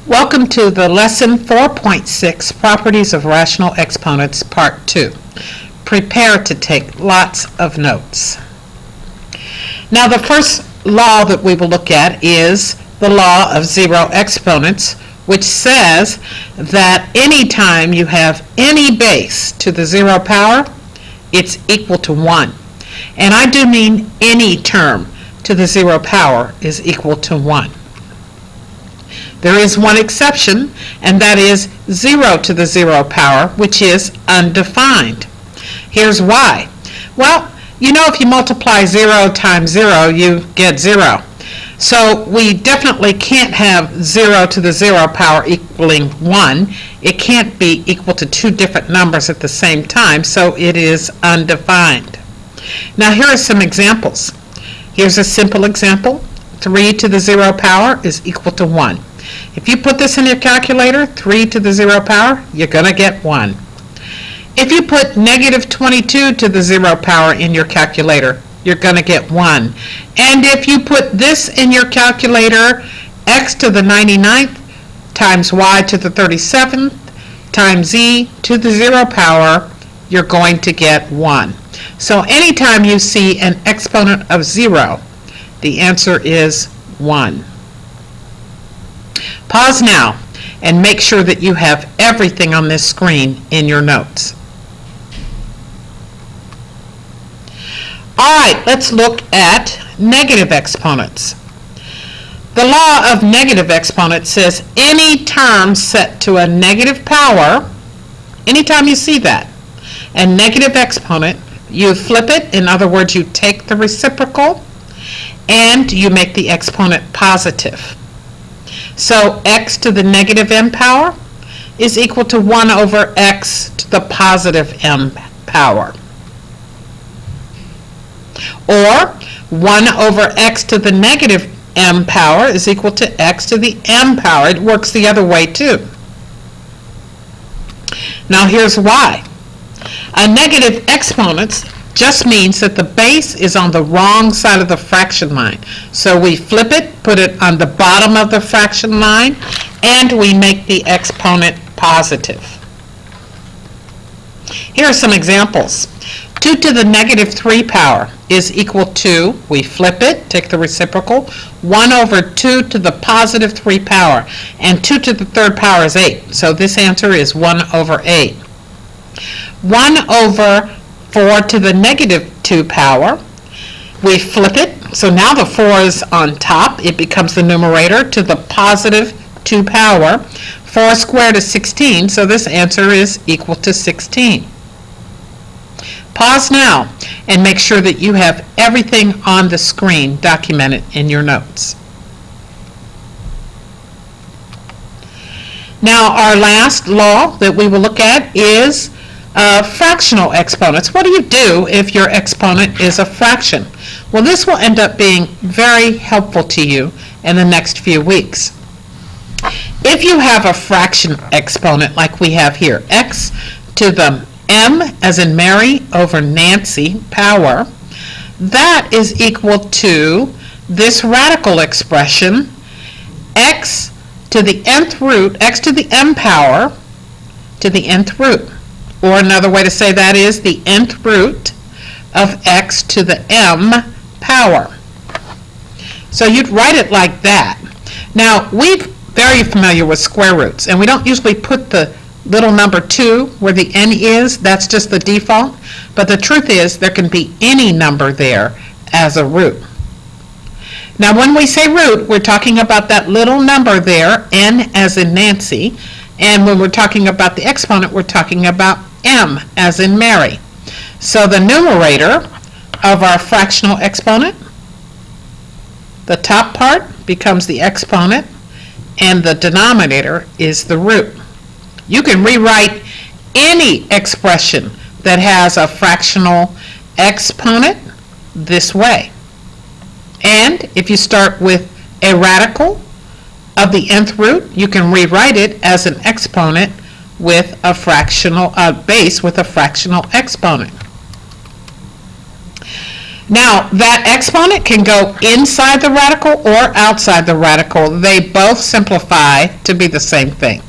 Welcome to the Lesson 4.6, Properties of Rational Exponents, Part 2. Prepare to take lots of notes. Now, the first law that we will look at is the law of zero exponents, which says that anytime you have any base to the zero power, it's equal to 1. And I do mean any term to the zero power is equal to 1. There is one exception, and that is 0 to the zero power, which is undefined. Here's why. Well, you know, if you multiply 0 times 0, you get 0. So we definitely can't have 0 to the zero power equaling 1. It can't be equal to two different numbers at the same time, so it is undefined. Now here are some examples. Here's a simple example. 3 to the zero power is equal to 1. If you put this in your calculator, 3 to the zero power, you're going to get 1. If you put negative 22 to the zero power in your calculator, you're going to get 1. And if you put this in your calculator, x to the 99th times y to the 37th times z to the zero power, you're going to get 1. So anytime you see an exponent of 0, the answer is 1. Pause now and make sure that you have everything on this screen in your notes. All right, let's look at negative exponents. The law of negative exponents says any term set to a negative power, anytime you see that, a negative exponent, you flip it. In other words, you take the reciprocal and you make the exponent positive. So x to the negative m power is equal to 1 over x to the positive m power. Or 1 over x to the negative m power is equal to x to the m power. It works the other way too. Now here's why. A negative exponent just means that the base is on the wrong side of the fraction line. So we flip it, put it on the bottom of the fraction line, and we make the exponent positive. Here are some examples. 2 to the negative 3 power is equal to, we flip it, take the reciprocal, 1 over 2 to the positive 3 power, and 2 to the third power is 8. So this answer is 1 over 8. 1 over 4 to the negative 2 power, we flip it, so now the 4 is on top, it becomes the numerator to the positive 2 power. 4 squared is 16, so this answer is equal to 16. Pause now and make sure that you have everything on the screen documented in your notes. Now our last law that we will look at is fractional exponents. What do you do if your exponent is a fraction? Well, this will end up being very helpful to you in the next few weeks. If you have a fraction exponent like we have here, x to the m as in Mary over Nancy power, that is equal to this radical expression, x to the nth root, x to the m power to the nth root. Or another way to say that is the nth root of x to the m power. So you'd write it like that. Now, we're very familiar with square roots, and we don't usually put the little number 2 where the n is. That's just the default. But the truth is there can be any number there as a root. Now, when we say root, we're talking about that little number there, n as in Nancy. And when we're talking about the exponent, we're talking about m as in Mary. So the numerator of our fractional exponent, the top part becomes the exponent, and the denominator is the root. You can rewrite any expression that has a fractional exponent this way. And if you start with a radical of the nth root, you can rewrite it as an exponent with a fractional base with a fractional exponent. Now, that exponent can go inside the radical or outside the radical. They both simplify to be the same thing.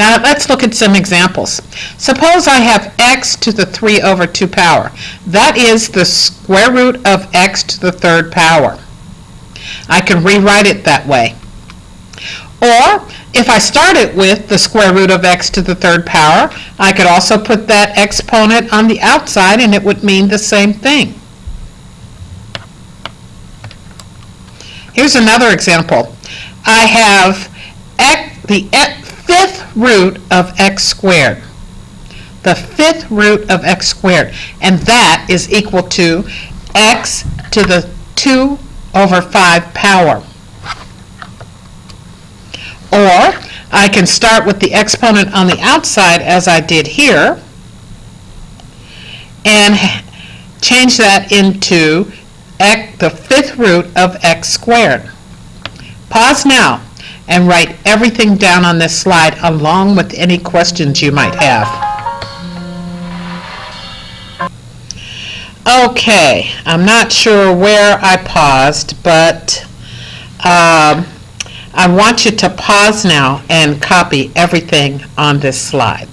Now, let's look at some examples. Suppose I have x to the 3 over 2 power. That is the square root of x to the third power. I can rewrite it that way. Or, if I started with the square root of x to the third power, I could also put that exponent on the outside and it would mean the same thing. Here's another example. I have the fifth root of x squared. The fifth root of x squared. And that is equal to x to the 2 over 5 power. Or I can start with the exponent on the outside as I did here and change that into the fifth root of x squared. Pause now and write everything down on this slide along with any questions you might have. Okay, I'm not sure where I paused, but I want you to pause now and copy everything on this slide.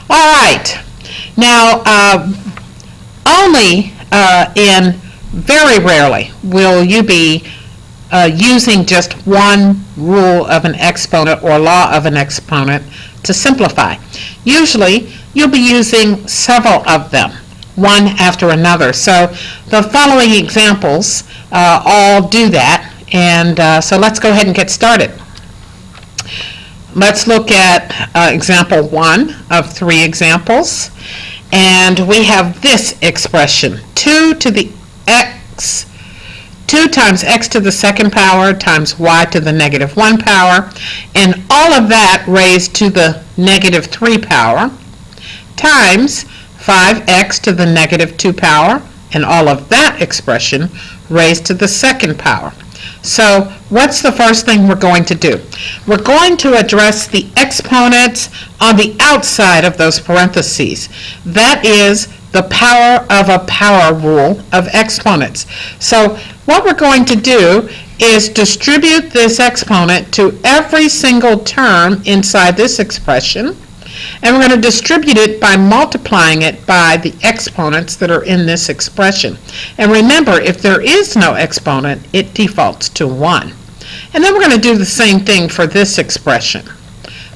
All right. Now, only very rarely will you be using just one rule of an exponent or law of an exponent to simplify. Usually, you'll be using several of them, one after another. So the following examples all do that, and so let's go ahead and get started. Let's look at example 1 of 3 examples, and we have this expression, 2 times x to the second power times y to the negative 1 power, and all of that raised to the negative 3 power, times 5x to the negative 2 power, and all of that expression raised to the second power. So what's the first thing we're going to do? We're going to address the exponents on the outside of those parentheses. That is the power of a power rule of exponents. So what we're going to do is distribute this exponent to every single term inside this expression, and we're going to distribute it by multiplying it by the exponents that are in this expression. And remember, if there is no exponent, it defaults to 1. And then we're going to do the same thing for this expression.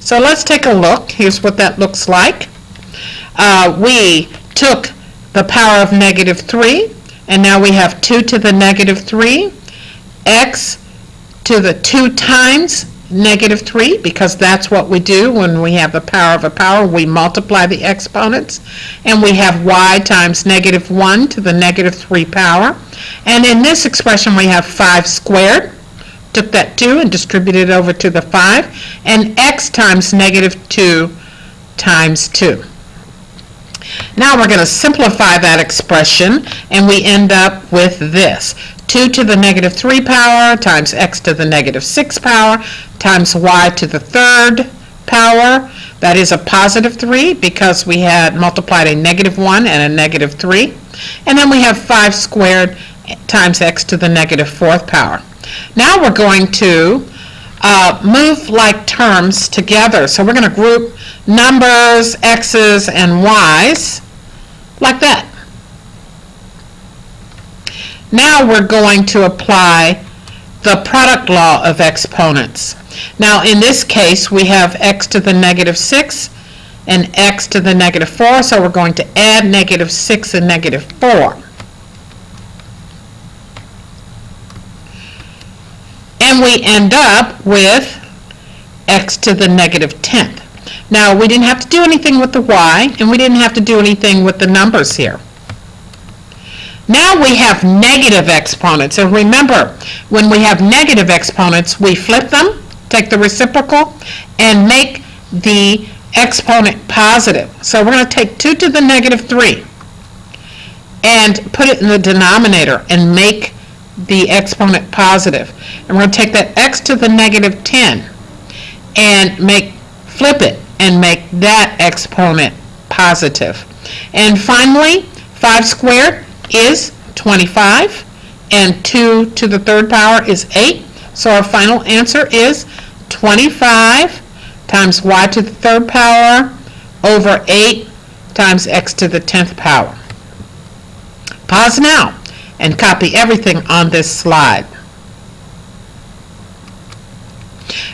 So let's take a look. Here's what that looks like. We took the power of negative 3, and now we have 2 to the negative 3, x to the 2 times negative 3, because that's what we do when we have the power of a power. We multiply the exponents, and we have y times negative 1 to the negative 3 power. And in this expression we have 5 squared. Took that 2 and distributed it over to the 5, and x times negative 2 times 2. Now we're going to simplify that expression, and we end up with this. 2 to the negative 3 power times x to the negative 6 power times y to the third power. That is a positive 3 because we had multiplied a negative 1 and a negative 3. And then we have 5 squared times x to the negative 4th power. Now we're going to move like terms together. So we're going to group numbers, x's, and y's like that. Now we're going to apply the product law of exponents. Now in this case we have x to the negative 6 and x to the negative 4, so we're going to add negative 6 and negative 4. And we end up with x to the negative 10th. Now we didn't have to do anything with the y, and we didn't have to do anything with the numbers here. Now we have negative exponents, and remember, when we have negative exponents, we flip them, take the reciprocal, and make the exponent positive. So we're going to take 2 to the negative 3 and put it in the denominator and make the exponent positive. And we're going to take that x to the negative 10 and make flip it and make that exponent positive. And finally, 5 squared is 25, and 2 to the third power is 8. So our final answer is 25 times y to the third power over 8 times x to the 10th power. Pause now and copy everything on this slide.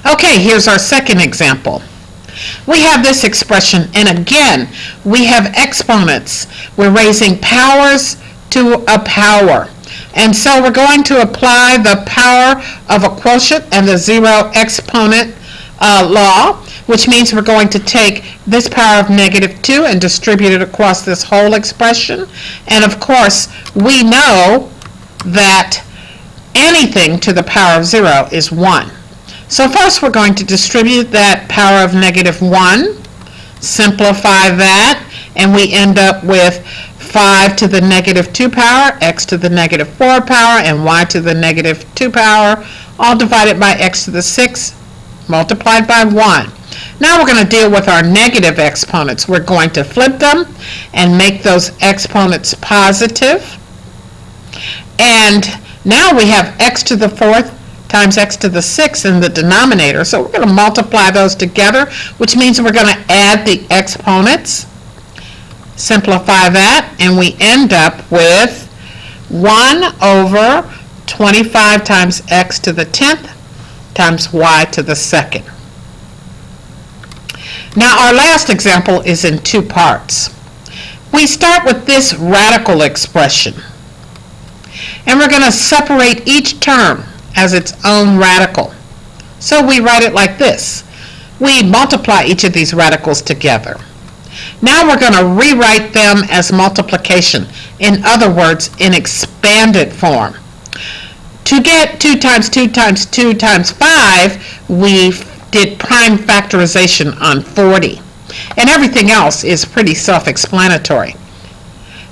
Okay, here's our second example. We have this expression, and again, we have exponents. We're raising powers to a power. And so we're going to apply the power of a quotient and the zero exponent law, which means we're going to take this power of -2 and distribute it across this whole expression. And of course, we know that anything to the power of 0 is 1. So first we're going to distribute that power of -1, simplify that, and we end up with 5 to the -2 power, x to the -4 power, and y to the -2 power, all divided by x to the 6, multiplied by 1. Now we're going to deal with our negative exponents. We're going to flip them and make those exponents positive. And now we have x to the 4th times x to the 6th in the denominator. So we're going to multiply those together, which means we're going to add the exponents. Simplify that, and we end up with 1 over 25 times x to the 10th times y to the 2nd. Now our last example is in 2 parts. We start with this radical expression, and we're going to separate each term as its own radical. So we write it like this. We multiply each of these radicals together. Now we're going to rewrite them as multiplication, in other words, in expanded form. To get 2 times 2 times 2 times 5, we did prime factorization on 40. And everything else is pretty self-explanatory.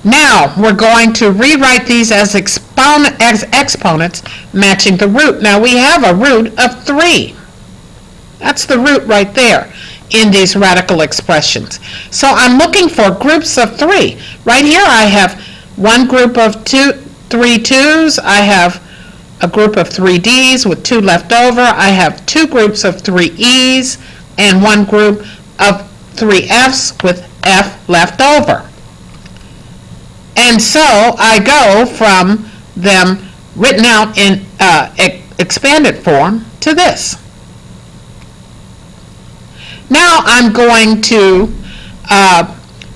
Now we're going to rewrite these as exponents matching the root. Now we have a root of 3. That's the root right there in these radical expressions. So I'm looking for groups of 3. Right here I have one group of 3 2's. I have a group of 3 D's with 2 left over. I have 2 groups of 3 E's and one group of 3 F's with F left over. And so I go from them written out in expanded form to this. Now I'm going to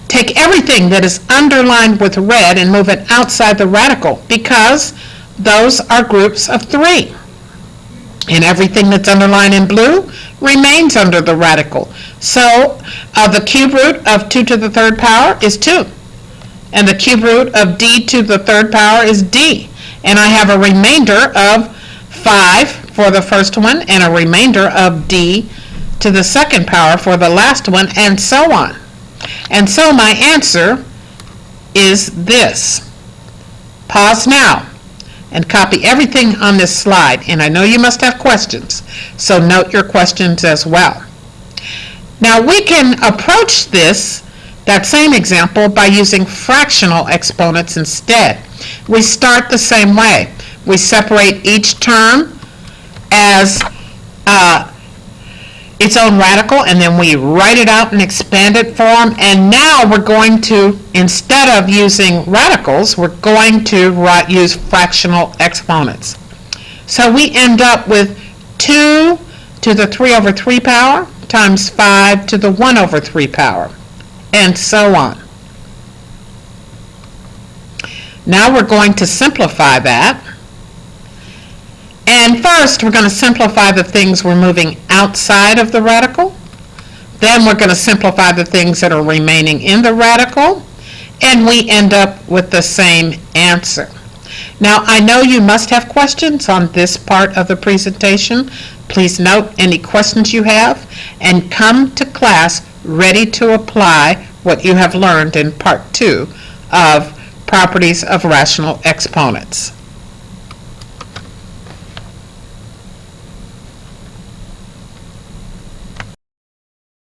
take everything that is underlined with red and move it outside the radical, because those are groups of 3. And everything that's underlined in blue remains under the radical. So the cube root of 2 to the third power is 2. And the cube root of d to the third power is d. And I have a remainder of 5 for the first one, and a remainder of d to the second power for the last one, and so on. And so my answer is this. Pause now and copy everything on this slide. And I know you must have questions, so note your questions as well. Now we can approach that same example by using fractional exponents instead. We start the same way. We separate each term as its own radical, and then we write it out in expanded form. And now we're going to, instead of using radicals, we're going to use fractional exponents. So we end up with 2 to the 3 over 3 power times 5 to the 1 over 3 power, and so on. Now we're going to simplify that. And first, we're going to simplify the things we're moving outside of the radical. Then we're going to simplify the things that are remaining in the radical. And we end up with the same answer. Now, I know you must have questions on this part of the presentation. Please note any questions you have and come to class ready to apply what you have learned in Part 2 of Properties of Rational Exponents.